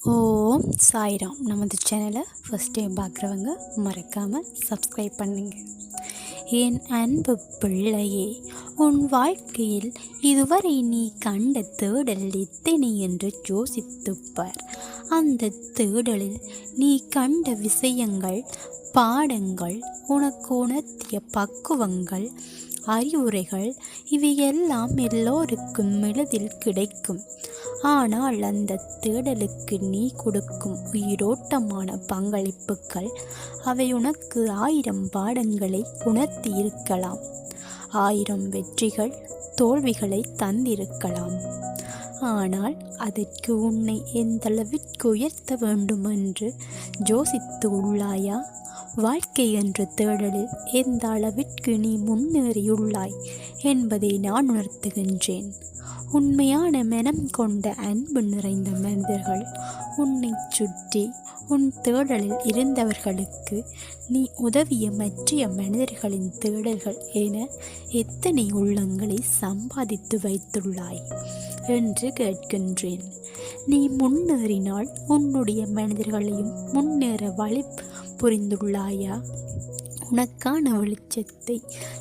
ஓம் சாய்ராம். நமது சேனலை first time பார்க்குறவங்க மறக்காமல் சப்ஸ்கிரைப் பண்ணுங்க. என் அன்பு பிள்ளையே, உன் வாழ்க்கையில் இதுவரை நீ கண்ட தேடல் எத்தனை என்று யோசித்துப்பார். அந்த தேடலில் நீ கண்ட விஷயங்கள், பாடங்கள், உனக்கு உணர்த்திய பக்குவங்கள், அறிவுரைகள் இவையெல்லாம் எல்லோருக்கும் எளிதில் கிடைக்கும். ஆனால் அந்த தேடலுக்கு நீ கொடுக்கும் உயிரோட்டமான பங்களிப்புகள் அவை உனக்கு 1000 பாடங்களை உணர்த்தி இருக்கலாம். 1000 வெற்றிகள், தோல்விகளை தந்திருக்கலாம். ஆனால் அதற்கு உன்னை எந்தளவிற்கு உயர்த்த வேண்டும் என்று யோசித்து உள்ளாயா? வாழ்க்கை என்ற தேடலில் எந்த அளவிற்கு நீ முன்னேறியுள்ளாய் என்பதை நான் உணர்த்துகின்றேன். உண்மையான மனம் கொண்ட அன்பு நிறைந்த மனிதர்கள் உன்னை சுற்றி உன் தேடலில் இருந்தவர்களுக்கு நீ உதவிய மற்ற மனிதர்களின் தேடல்கள் என எத்தனை உள்ளங்களை சம்பாதித்து வைத்துள்ளாய் என்று கேட்கின்றேன். நீ முன்னேறினால் உன்னுடைய மனிதர்களையும் முன்னேற வழி புரிந்துள்ளாயா? உனக்கான வெளிச்சத்தை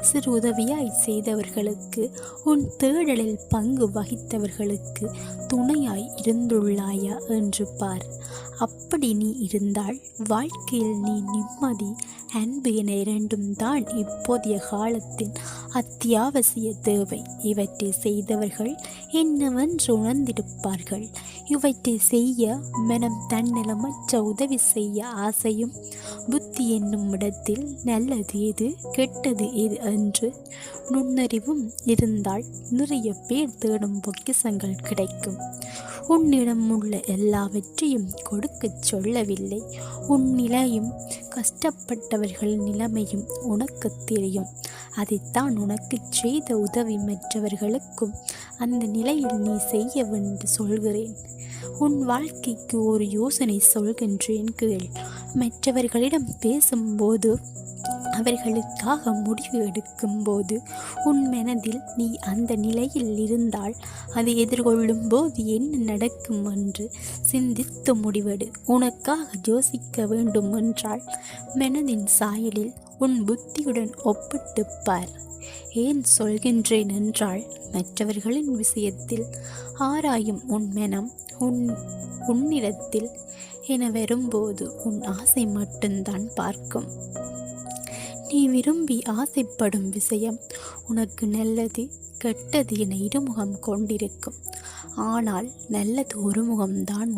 சிறு உதவியாய் செய்தவர்களுக்கு, உன் தேடலில் பங்கு வகித்தவர்களுக்கு துணையாய் இருந்துள்ளாயா என்று பார். அப்படி நீ இருந்தால் வாழ்க்கையில் நீ நிம்மதி, அன்பு என இரண்டும் தான் இப்போதைய காலத்தின் அத்தியாவசிய தேவை. இவற்றை செய்தவர்கள் என்னவென்று உணர்ந்திருப்பார்கள். இவற்றை செய்ய மனம் தன்னலமற்ற உதவி செய்ய ஆசையும் புத்தி என்னும் இடத்தில் நல்லது எது கெட்டது எது என்று நுண்ணறிவும் இருந்தால் நிறைய பேர் தேடும் பொக்கிஷங்கள் கிடைக்கும். உன்னிடம் உள்ள எல்லாவற்றையும் கொடுக்கச் சொல்லவில்லை. உன் நிலையும் கஷ்டப்பட்டவர்கள் நிலைமையும் உனக்கு தெரியும். அதைத்தான் உனக்கு செய்த உதவி மற்றவர்களுக்கும் அந்த நிலையில் நீ செய்ய என்று சொல்கிறேன். உன் வாழ்க்கைக்கு ஒரு யோசனை சொல்கின்றேன் கேள். மற்றவர்களிடம் பேசும்போது, அவர்களுக்காக முடிவு எடுக்கும்போது உன் மனதில் நீ அந்த நிலையில் இருந்தால் அதை எதிர்கொள்ளும் போது என்ன நடக்கும் என்று சிந்தித்து முடிவெடு. உனக்காக யோசிக்க வேண்டும் என்றால் மனதின் சாயலில் உன் புத்தியுடன் ஒப்பிட்டு பார். ஏன் சொல்கின்றேன் என்றால், மற்றவர்களின் விஷயத்தில் ஆராயும் உன் மனம் உன்னிடத்தில் என வரும்போது உன் ஆசை மட்டும்தான் பார்க்கும். நீ விரும்பி ஆசைப்படும் விஷயம் உனக்கு நல்லது கெட்டது என இருமுகம் கொண்டிருக்கும். ஆனால் நல்லது ஒரு முகம்தான்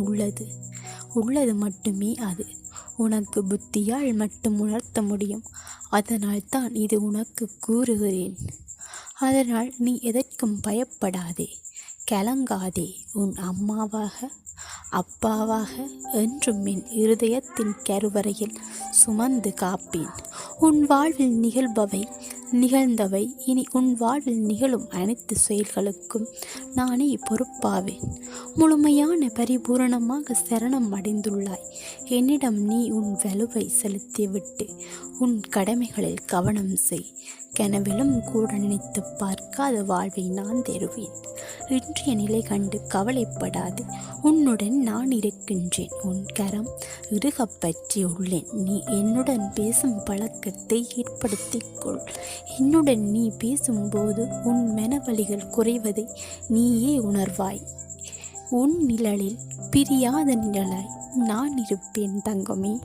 உள்ளது மட்டுமே அது உனக்கு புத்தியால் மட்டும் உணர்த்த முடியும். அதனால் தான் இது உனக்கு கூறுகிறேன். அதனால் நீ எதற்கும் பயப்படாதே, கலங்காதே. உன் அம்மாவாக அப்பாவாக என்றும் என் இருதயத்தின் கருவறையில் சுமந்து காப்பேன். உன் வாழ்வில் நிகழ்ந்தவை இனி உன் வாழ்வில் நிகழும் அனைத்து செயல்களுக்கும் நானே பொறுப்பாவேன். முழுமையான பரிபூரணமாக சரணம் அடைந்துள்ளாய். என்னிடம் நீ உன் வலுவை செலுத்திவிட்டு உன் கடமைகளில் கவனம் செய். கனவிலும் கூட நினைத்து பார்க்காத வாழ்வை நான் தருவேன். இன்றைய நிலை கண்டு கவலைப்படாது. உன்னுடன் நான் இருக்கின்றேன். உன் கரம் இறுகப் பற்றி உள்ளேன். நீ என்னுடன் பேசும் பழக்கத்தை ஏற்படுத்திக்கொள். என்னுடன் நீ பேசும்போது உன் மனவலிகள் குறைவதை நீயே உணர்வாய். உன் நிழலில் பிரியாத நிழலாய் நான் இருப்பேன் தங்கமே.